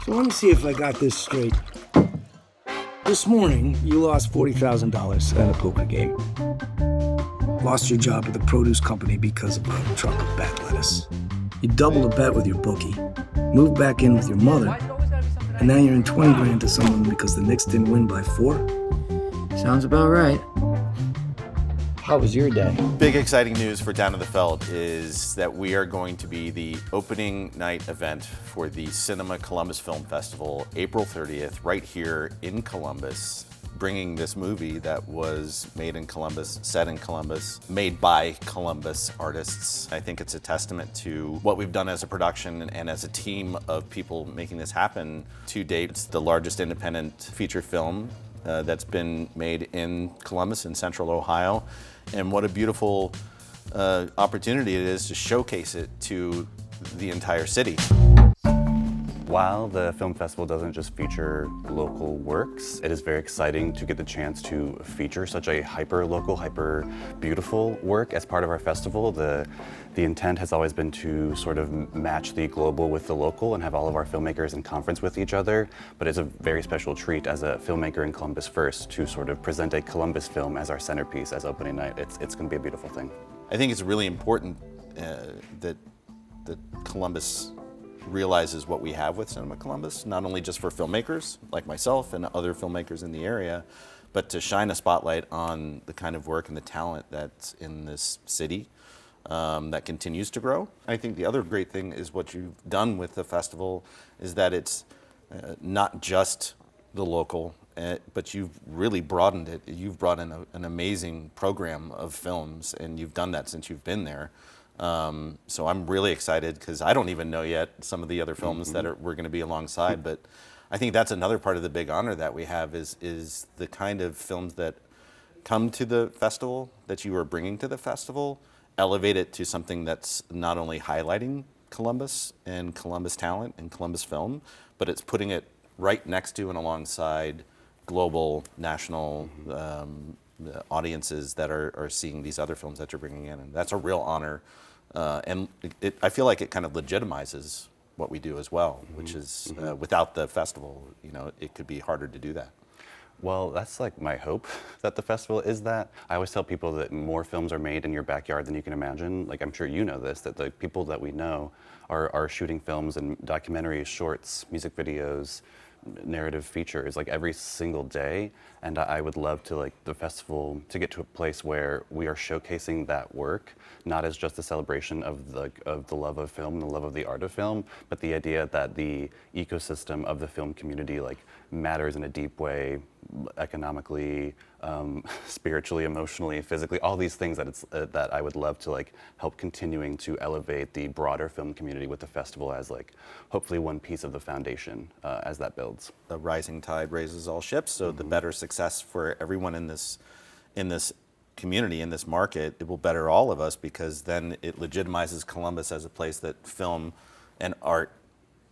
So let me see if I got this straight. This morning, you lost $40,000 at a poker game. Lost your job at the produce company because of a truck of bad lettuce. You doubled a bet with your bookie, moved back in with your mother, and now you're in 20 grand to someone because the Knicks didn't win by 4? Sounds about right. How was your day? Big exciting news for Down to the Felt is that we are going to be the opening night event for the Cinema Columbus Film Festival, April 30th, right here in Columbus, bringing this movie that was made in Columbus, set in Columbus, made by Columbus artists. I think it's a testament to what we've done as a production and as a team of people making this happen. To date, it's the largest independent feature film that's been made in Columbus in Central Ohio. And what a beautiful opportunity it is to showcase it to the entire city. While the film festival doesn't just feature local works, it is very exciting to get the chance to feature such a hyper-local, hyper-beautiful work as part of our festival. The intent has always been to sort of match the global with the local and have all of our filmmakers in conference with each other, but it's a very special treat as a filmmaker in Columbus first to sort of present a Columbus film as our centerpiece as opening night. It's going to be a beautiful thing. I think it's really important that Columbus realizes what we have with Cinema Columbus, not only just for filmmakers like myself and other filmmakers in the area, but to shine a spotlight on the kind of work and the talent that's in this city that continues to grow. I think the other great thing is what you've done with the festival is that it's not just the local, but you've really broadened it. You've brought in an amazing program of films, and you've done that since you've been there. So I'm really excited because I don't even know yet some of the other films that we're going to be alongside, but I think that's another part of the big honor that we have is the kind of films that come to the festival, that you are bringing to the festival, elevate it to something that's not only highlighting Columbus and Columbus talent and Columbus film, but it's putting it right next to and alongside global, national audiences that are seeing these other films that you're bringing in. And that's a real honor. And I feel like it kind of legitimizes what we do as well, which is without the festival, it could be harder to do that. Well, that's like my hope that the festival is that. I always tell people that more films are made in your backyard than you can imagine. Like, I'm sure you know this, that the people that we know are shooting films and documentaries, shorts, music videos, narrative features like every single day, and I would love to like the festival to get to a place where we are showcasing that work not as just a celebration of the love of film, the love of the art of film, but the idea that the ecosystem of the film community like matters in a deep way, economically, spiritually, emotionally, physically, all these things that I would love to like help continuing to elevate the broader film community with the festival as like hopefully one piece of the foundation as that builds. A rising tide raises all ships, so the better success for everyone in this community, in this market, it will better all of us because then it legitimizes Columbus as a place that film and art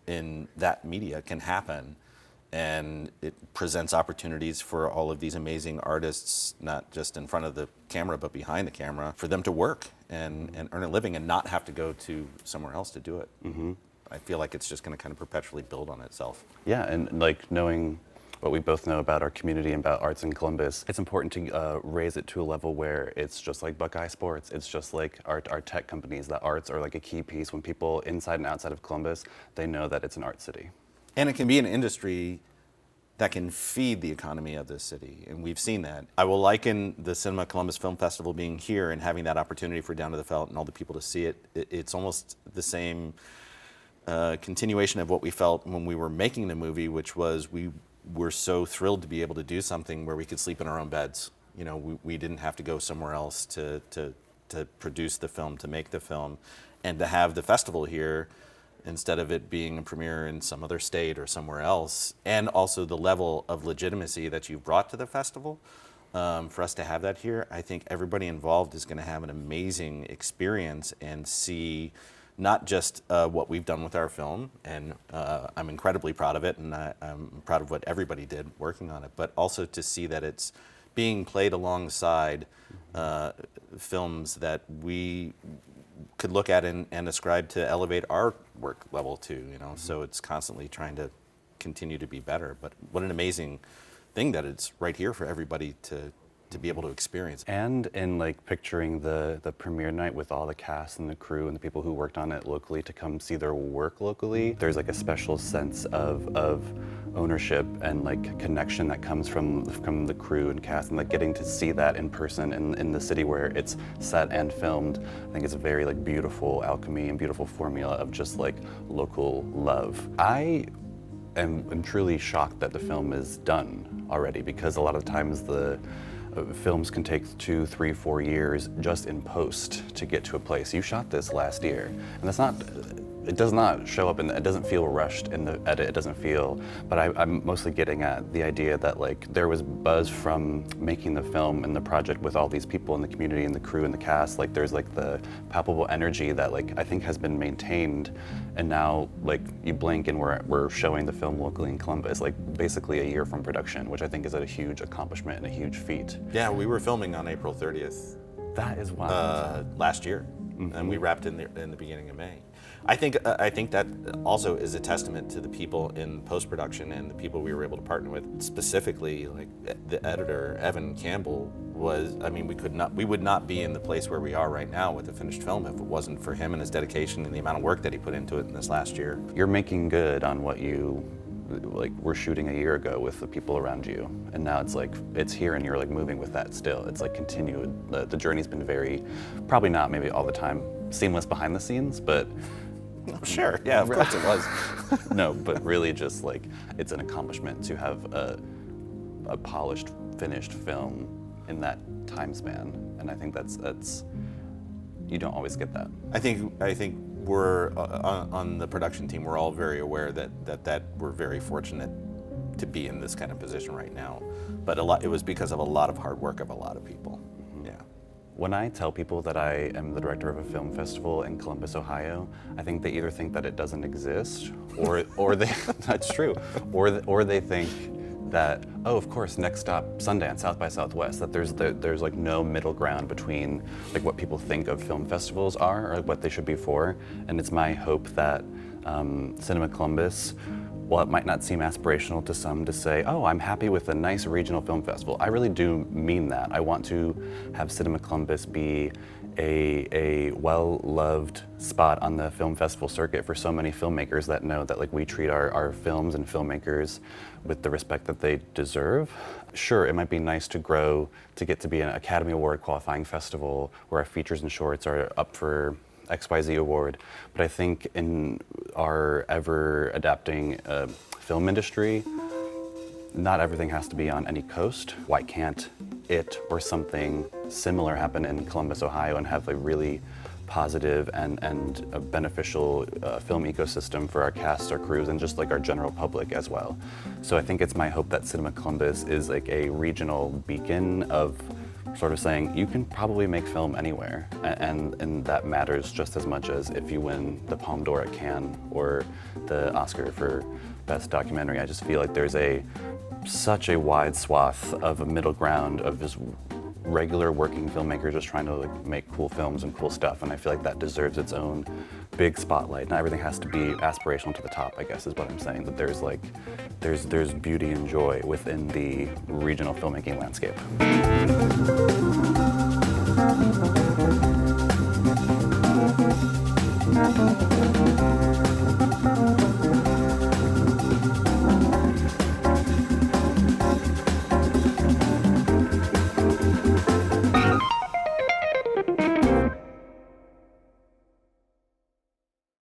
in that media can happen. And it presents opportunities for all of these amazing artists, not just in front of the camera, but behind the camera, for them to work and earn a living and not have to go to somewhere else to do it. I feel like it's just going to kind of perpetually build on itself. Yeah, and like knowing what we both know about our community and about arts in Columbus, it's important to raise it to a level where it's just like Buckeye Sports. It's just like our tech companies, that arts are like a key piece. When people inside and outside of Columbus, they know that it's an art city. And it can be an industry that can feed the economy of this city, and we've seen that. I will liken the Cinema Columbus Film Festival being here and having that opportunity for Down to the Felt and all the people to see it. It's almost the same continuation of what we felt when we were making the movie, which was we were so thrilled to be able to do something where we could sleep in our own beds. We didn't have to go somewhere else to produce the film, to make the film, and to have the festival here instead of it being a premiere in some other state or somewhere else, and also the level of legitimacy that you've brought to the festival. For us to have that here, I think everybody involved is going to have an amazing experience and see not just what we've done with our film, and I'm incredibly proud of it, and I'm proud of what everybody did working on it, but also to see that it's being played alongside films that we could look at and ascribe to elevate our work level too, So it's constantly trying to continue to be better. But what an amazing thing that it's right here for everybody to be able to experience. And in like picturing the premiere night with all the cast and the crew and the people who worked on it locally to come see their work locally, there's like a special sense of ownership and like connection that comes from the crew and cast, and like getting to see that in person in the city where it's set and filmed. I think it's a very like beautiful alchemy and beautiful formula of just like local love. I'm truly shocked that the film is done already, because a lot of times the films can take 2, 3, 4 years just in post to get to a place. You shot this last year, and it does not show up, and it doesn't feel rushed in the edit. It doesn't feel, but I'm mostly getting at the idea that like there was buzz from making the film and the project with all these people in the community and the crew and the cast. Like there's like the palpable energy that like I think has been maintained, and now like you blink and we're showing the film locally in Columbus, like basically a year from production, which I think is a huge accomplishment and a huge feat. Yeah, we were filming on April 30th. That is wild. Last year, and we wrapped in the beginning of May. I think that also is a testament to the people in post-production and the people we were able to partner with. Specifically, like the editor Evan Campbell was. I mean, we would not be in the place where we are right now with the finished film if it wasn't for him and his dedication and the amount of work that he put into it in this last year. You're making good on what you like were shooting a year ago with the people around you, and now it's like it's here and you're like moving with that still. It's like continued. The journey's been very, probably not maybe all the time seamless behind the scenes, but sure, yeah, of course it was. No, but really just like it's an accomplishment to have a polished, finished film in that time span, and I think that's you don't always get that. I think we're on the production team. We're all very aware that we're very fortunate to be in this kind of position right now. But it was because of a lot of hard work of a lot of people. Yeah. When I tell people that I am the director of a film festival in Columbus, Ohio, I think they either think that it doesn't exist, or they that's true, or they think that, oh, of course, next stop, Sundance, South by Southwest, that there's like no middle ground between like what people think of film festivals are or what they should be for. And it's my hope that Cinema Columbus, while it might not seem aspirational to some to say, oh, I'm happy with a nice regional film festival, I really do mean that. I want to have Cinema Columbus be a well-loved spot on the film festival circuit for so many filmmakers that know that like we treat our films and filmmakers with the respect that they deserve. Sure, it might be nice to grow to get to be an Academy Award qualifying festival where our features and shorts are up for XYZ award, but I think in our ever adapting film industry, not everything has to be on any coast. Why can't it or something similar happen in Columbus, Ohio, and have a really positive and a beneficial film ecosystem for our cast, our crews, and just like our general public as well. So I think it's my hope that Cinema Columbus is like a regional beacon of sort of saying you can probably make film anywhere, and that matters just as much as if you win the Palme d'Or at Cannes or the Oscar for Best Documentary. I just feel like there's such a wide swath of a middle ground of just regular working filmmakers just trying to like make cool films and cool stuff, and I feel like that deserves its own big spotlight. Not everything has to be aspirational to the top, I guess is what I'm saying, that there's beauty and joy within the regional filmmaking landscape.